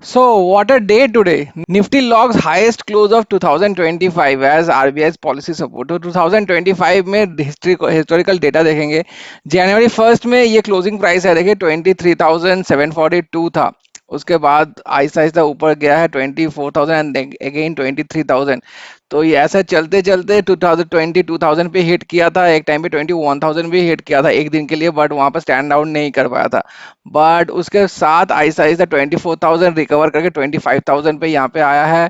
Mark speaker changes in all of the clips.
Speaker 1: So, what a day today. Nifty logs highest close of 2025 as RBI's policy support. तो 2025 में historical data देखेंगे। जनवरी first में ये closing price है, देखिए 23,742 था। उसके बाद आहिस्ता आहिस्ता ऊपर गया है 24,000 एंड अगेन 23,000। तो ये ऐसा चलते चलते 2020 2000 पे हिट किया था, एक टाइम पे 21,000 भी हिट किया था एक दिन के लिए, बट वहां पर स्टैंड आउट नहीं कर पाया था। बट उसके साथ आहिस्ता आहिस्ता 24,000 रिकवर करके 25,000 पे यहाँ पे आया है।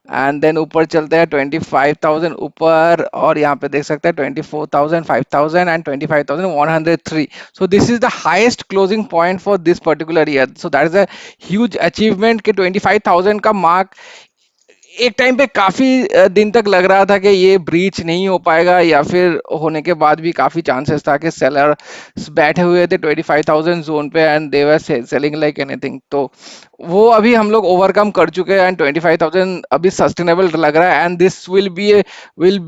Speaker 1: एंड देन ऊपर चलते हैं 25,000 ऊपर, और यहाँ पे देख सकते हैं 24,000 5,000 and 25,103। So this is the highest closing point for this particular year. So that is a huge achievement कि 25,000 का मार्क एक टाइम पे काफी दिन तक लग रहा था कि ये ब्रीच नहीं हो पाएगा, या फिर होने के बाद भी काफी चांसेस था कि सेलर बैठे हुए थे 25,000 जोन पे and they were selling like anything. तो वो अभी हम लोग ओवरकम कर चुके हैं एंड 25,000 अभी सस्टेनेबल लग रहा है, and this will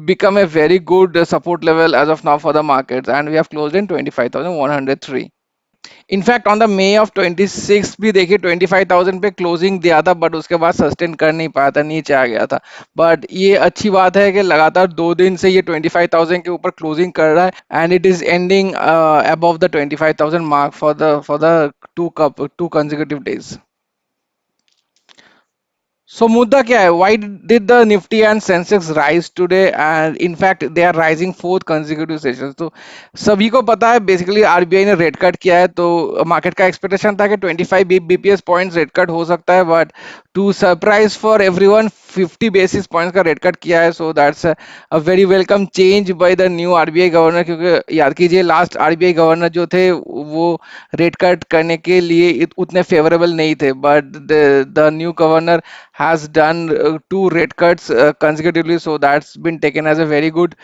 Speaker 1: become a very good support level as of now for the market, and we have closed in 25,103। In fact on the May of 26 भी देखिए 25,000 पे क्लोजिंग दिया था, बट उसके बाद सस्टेन कर नहीं पाया था, नीचे आ गया था। बट ये अच्छी बात है कि लगातार 2 दिन से ये 25,000 के ऊपर क्लोजिंग कर रहा है, and it is ending above the 25,000 mark for the two consecutive days. So मुद्दा क्या है? Why did the Nifty and Sensex rise today? And in fact, they are rising fourth consecutive sessions. तो सभी को पता है बेसिकली आरबीआई ने rate cut किया है, तो मार्केट का एक्सपेक्टेशन था कि 25 बीपीएस पॉइंट्स रेट कट हो सकता है, but to surprise for everyone 50 basis points का रेट कट किया है। So that's a very welcome change by the new RBI governor, क्योंकि याद कीजिए लास्ट आरबीआई गवर्नर जो थे वो रेट कट करने के लिए उतने फेवरेबल नहीं थे, but the new governor has done two rate cuts consecutively, so that's been taken as a very good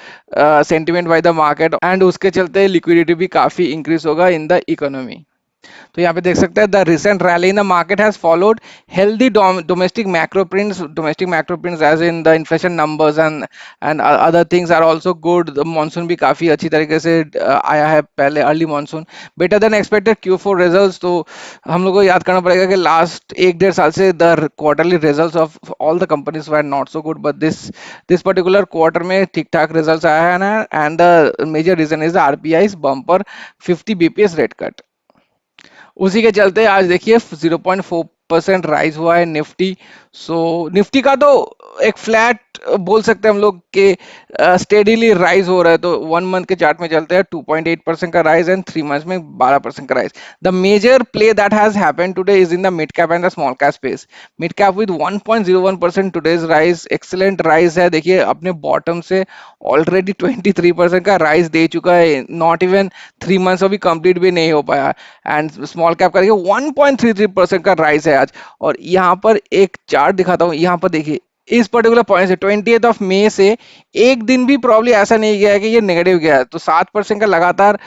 Speaker 1: sentiment by the market, and उसके चलते liquidity भी काफी increase होगा in the economy। तो यहाँ पे देख सकते हैं the recent rally in the market has followed healthy domestic macro prints as in the inflation numbers and other things are also good. Monsoon भी काफी अच्छी तरीके से आया है, पहले early monsoon better than expected Q4 results. तो हम लोग को याद करना पड़ेगा कि लास्ट एक डेढ़ साल से the quarterly results of all the companies were not so good, but this particular quarter में ठीक ठाक रिजल्ट्स आया है ना, and the major reason is the RBI bumper 50 BPS rate cut. उसी के चलते आज देखिए 0.4% राइज हुआ है निफ्टी। सो निफ्टी का तो एक फ्लैट बोल सकते हैं हम लोग के स्टेडीली राइज हो रहा है। तो 1 मंथ के चार्ट में चलते हैं 2.8% का राइज एंड 3 मंथ में 12% का rise. The major play that has happened today is in the mid cap and the small cap space. Mid cap with 1.01% today's rise, excellent rise है। देखिए अपने बॉटम से ऑलरेडी 23% का राइज दे चुका है, not even 3 months अभी complete भी नहीं हो पाया। एंड स्मॉल कैप का देखिए 1.33% का राइज है आज। और यहाँ पर एक चार्ट दिखाता हूँ, यहाँ पर देखिए इस पर्टिकुलर पॉइंट से 20 से एक दिन भी प्रॉब्ली ऐसा नहीं गया है कि ये नेगेटिव गया है। तो 7% का लगातार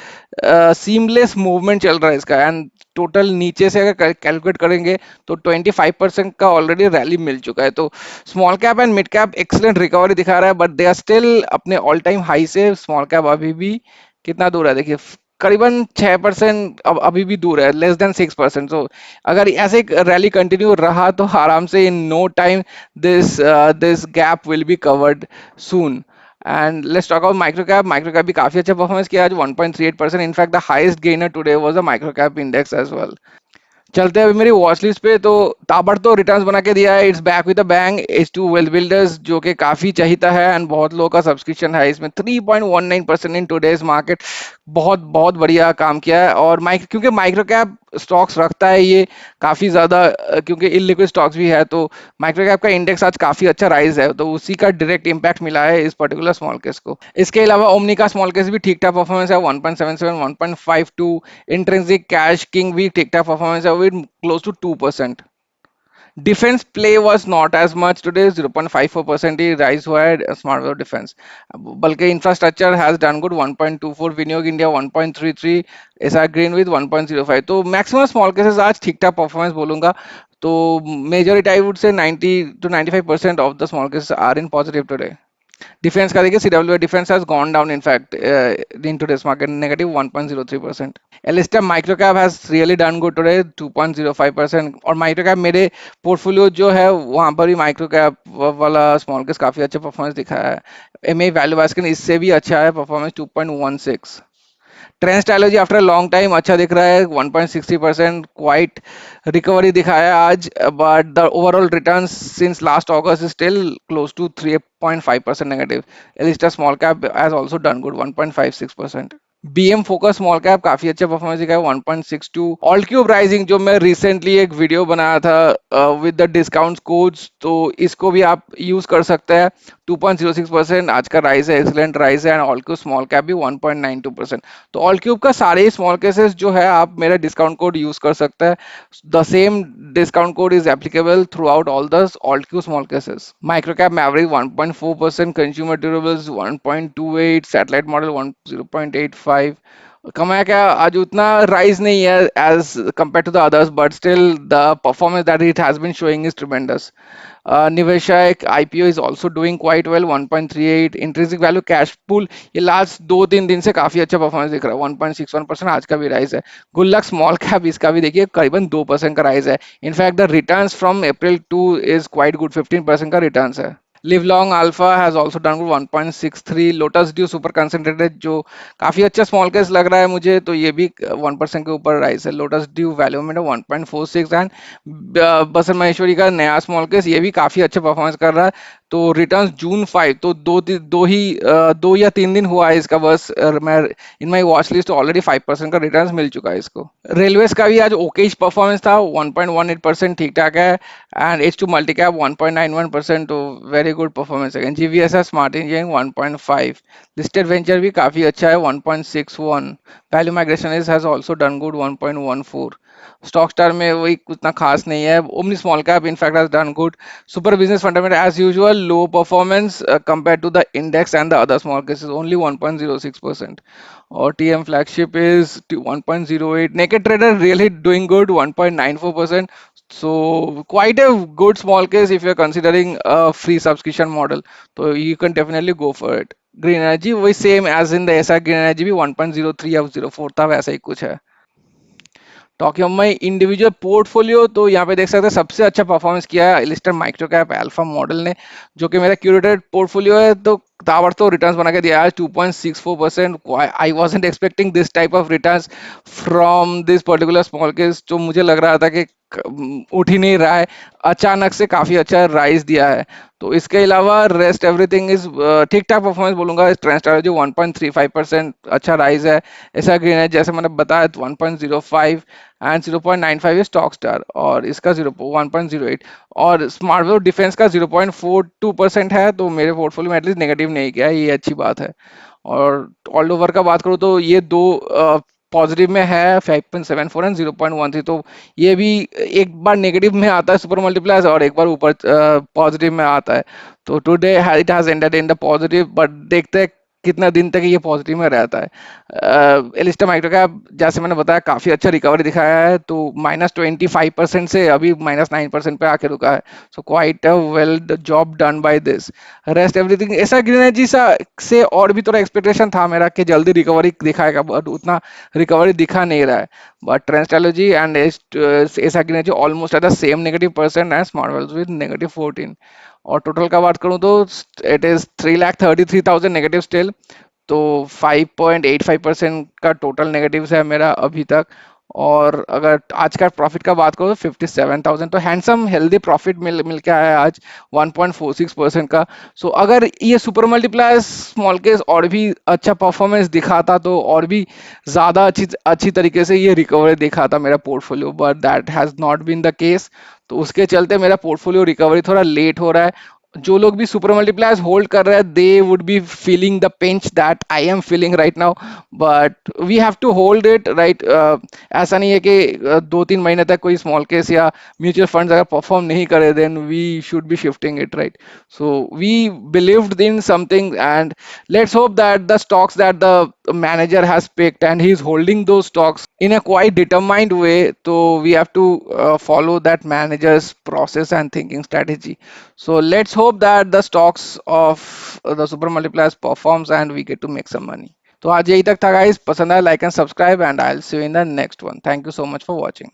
Speaker 1: सीमलेस मूवमेंट चल रहा है इसका, एंड टोटल नीचे से अगर कैलकुलेट करेंगे तो 25% का ऑलरेडी रैली मिल चुका है। तो small cap and mid cap excellent recovery दिखा रहा है, बट दे आर स्टिल अपने ऑल टाइम हाई से स्मॉल कैप अभी भी कितना दूर है देखिए, करीबन 6% अब अभी भी दूर है, लेस देन 6%। सो अगर ऐसे रैली कंटिन्यू रहा तो आराम से in no time this gap will be covered soon. And let's talk about micro cap भी काफी अच्छा परफॉर्मेंस किया आज 1.38%। In fact the highest gainer today was the micro cap index as well. चलते हैं अभी मेरी वॉच लिस्ट पे, तो ताबड़ तो रिटर्न्स बना के दिया है, it's back with a bang. H2 well builders जो कि काफी चाहिता है एंड बहुत लोगों का सब्सक्रिप्शन है इसमें, 3.19% इन टुडेज मार्केट, बहुत बहुत बढ़िया काम किया है। और क्योंकि माइक्रो कैप स्टॉक्स रखता है ये काफी ज्यादा, क्योंकि इलिक्विड स्टॉक्स भी है, तो माइक्रो कैप का इंडेक्स आज काफी अच्छा राइज है, तो उसी का डायरेक्ट इंपैक्ट मिला है इस पर्टिकुलर स्मॉल केस को। इसके अलावा ओमनी का स्मॉल केस भी ठीक ठाक परफॉर्मेंस है, 1.77 1.52। इंट्रिंसिक कैश किंग भी ठीक ठाक परफॉर्मेंस है with close to 2%। Defence play was not as much today, 0.54% ही राइज हुआ है स्मार्ट वेव डिफेंस, बल्कि infrastructure has done good 1.24, Viniyog India 1.33, SR green with 1.05। तो मैक्सिमम स्मॉल केसेस आज ठीक ठाक परफॉर्मेंस बोलूंगा। तो majority I would say 90 to 95% of the small cases are in positive today. Defence का देखिए, CWA defence has gone down in fact in today's market, negative 1.03%। Elista microcap has really done good today, 2.05%। और microcap मेरे portfolio जो है वहां पर भी microcap वाला स्मॉल कैप काफी अच्छा परफॉर्मेंस दिखाया है। एमए वैल्यू बास्केट इससे भी अच्छा है performance, 2.16। Trend strategy after long time अच्छा दिख रहा है, 1.60%, क्वाइट रिकवरी दिखाया है आज, but the overall return since last August is still close to 3.5% negative. Elista small cap has also done good, 1.56%। BM focus small cap काफी अच्छा performance दिखा है, 1.62। ऑल क्यूब राइजिंग जो मैं रिसेंटली एक वीडियो बनाया था विद द डिस्काउंट कोड्स, तो इसको भी आप यूज कर सकते हैं। 2.06% आज का राइज है, एक्सलेंट राइज है। And all cube small cap भी 1.92%। तो ऑल क्यूब का सारे ही स्मॉल केसेस जो है आप मेरा डिस्काउंट कोड यूज कर सकते हैं। The same discount code is applicable through out all the all cube small cases. Microcap Maverick 1.4%, consumer durables 1.28, satellite model 0.85। कमाया क्या आज उतना राइज नहीं है as compared to the others, but still the performance that it has been showing is tremendous. Niveshaik IPO is also doing quite well, 1.38। intrinsic value cash pool ये last 2-3 दिन से काफी अच्छा परफॉर्मेंस दिख रहा है, 1.61%। आज का भी राइज है। गुल्लक स्मॉल कैप इसका भी देखिए करीबन 2% का राइज है। In fact the returns from April two is quite good, 15% का रिटर्न्स है। Live long alpha has also done good, 1.63। Lotus due super concentrated जो काफी अच्छा स्मॉल केस लग रहा है मुझे, तो ये भी 1% के ऊपर राइस है। लोटस ड्यू वैल्यू में 1.46। एंड बसंत महेश्वरी का नया स्मॉल केस ये भी काफी अच्छे परफॉर्मेंस कर रहा है। तो रिटर्न्स June 5, तो दो या 3 दिन हुआ है इसका बस। मैं इन माई वॉच लिस्ट ऑलरेडी 5% का रिटर्न्स मिल चुका है इसको। रेलवेज का भी आज ओकेश परफॉर्मेंस था, 1.18% ठीक ठाक है। एंड H2 मल्टी कैप 1.91%, तो वेरी गुड परफॉर्मेंस है। GVS smart engineering 1.5। Listed venture भी काफी अच्छा है, 1.61। Value migration is has also done good, 1.14। Stock star में वही उतना खास नहीं है। Omni small cap in fact has done good. Super business fundamental as usual low performance compare to the index and the other small cases, only 1.06%। और TM flagship is 1.08। Naked Trader really doing good, 1.94%. So quite a good small case if you're considering a free subscription model. So you can definitely go for it. Green Energy वही same as in the SR Green Energy भी 1.03 या 04 था, वैसा ही कुछ है। Talking of my individual portfolio, तो यहाँ पे देख सकते हैं सबसे अच्छा परफॉर्मेंस किया है listed micro cap alpha model ने, जो कि मेरा क्यूरेटेड पोर्टफोलियो है। तो ताबड़तोड़ रिटर्न्स बना के दिया है, 2.64%। I wasn't expecting this type of returns from this particular small case, जो मुझे लग रहा था कि उठ ही नहीं रहा है, अचानक से काफी अच्छा राइज दिया है। तो इसके अलावा रेस्ट एवरीथिंग इज ठीक ठाक परफॉर्मेंस बोलूंगा। ट्रेंड स्ट्रैटेजी 1.35% अच्छा राइज है। ऐसा ग्रीन है जैसे मैंने बताया 1.05। एंड 0.95 स्टॉक स्टार, और इसका 1.08। और स्मार्ट डिफेंस का 0.42% है, तो मेरे पोर्टफोलियो में एटलीस्ट नेगेटिव नहीं किया है, ये अच्छी बात है। और ऑल ओवर का बात करूँ तो ये दो पॉजिटिव में है, 5.74 एंड 0.13। तो ये भी एक बार नेगेटिव में आता है सुपर मल्टीप्लायर्स, और एक बार ऊपर पॉजिटिव में आता है। तो today it has ended in the positive, but देखते हैं कितना दिन तक ये पॉजिटिव में रहता है। एलिस्टा माइक्रो कैप जैसे मैंने बताया काफी अच्छा रिकवरी दिखाया है, तो -25% से अभी -9% पे आके रुका है। So quite well job done by this. Rest everything ऐसा ग्रीन एनर्जी से और भी थोड़ा एक्सपेक्टेशन था मेरा कि जल्दी रिकवरी दिखाएगा, बट उतना रिकवरी दिखा नहीं रहा है। बट ट्रेंड स्ट्रेटजी एंड ऐसा green energy almost at the same -% and smart wells with -14। और टोटल का बात करूं तो इट इज 3,33,000 नेगेटिव स्टिल। तो 5.85% का टोटल नेगेटिव है मेरा अभी तक। और अगर आज का प्रॉफिट का बात करो तो 57,000, तो हैंडसम हेल्दी प्रॉफिट मिल के आया है आज, 1.46% का। सो अगर ये सुपर मल्टीप्लायर स्मॉल केस और भी अच्छा परफॉर्मेंस दिखाता तो और भी ज्यादा अच्छी अच्छी तरीके से ये रिकवरी दिखाता मेरा portfolio, but that has not been the case. तो उसके चलते मेरा पोर्टफोलियो रिकवरी थोड़ा लेट हो रहा है। जो लोग भी सुपर मल्टीप्लायर्स होल्ड कर रहे हैं, they would be feeling the pinch that I am feeling right now, but we have to hold it right. ऐसा नहीं है कि 2-3 महीने तक कोई स्मॉल केस या म्यूचुअल फंड्स अगर परफॉर्म नहीं करे, then we should be shifting it right. So we believed in something, and let's hope that the stocks that the manager has picked and he's holding those stocks in a quite determined way, so we have to follow that manager's process and thinking strategy. So let's hope hope that the stocks of the super multipliers performs and we get to make some money. तो आज यही तक था guys, पसंद आया like and subscribe and I will see you in the next one. Thank you so much for watching.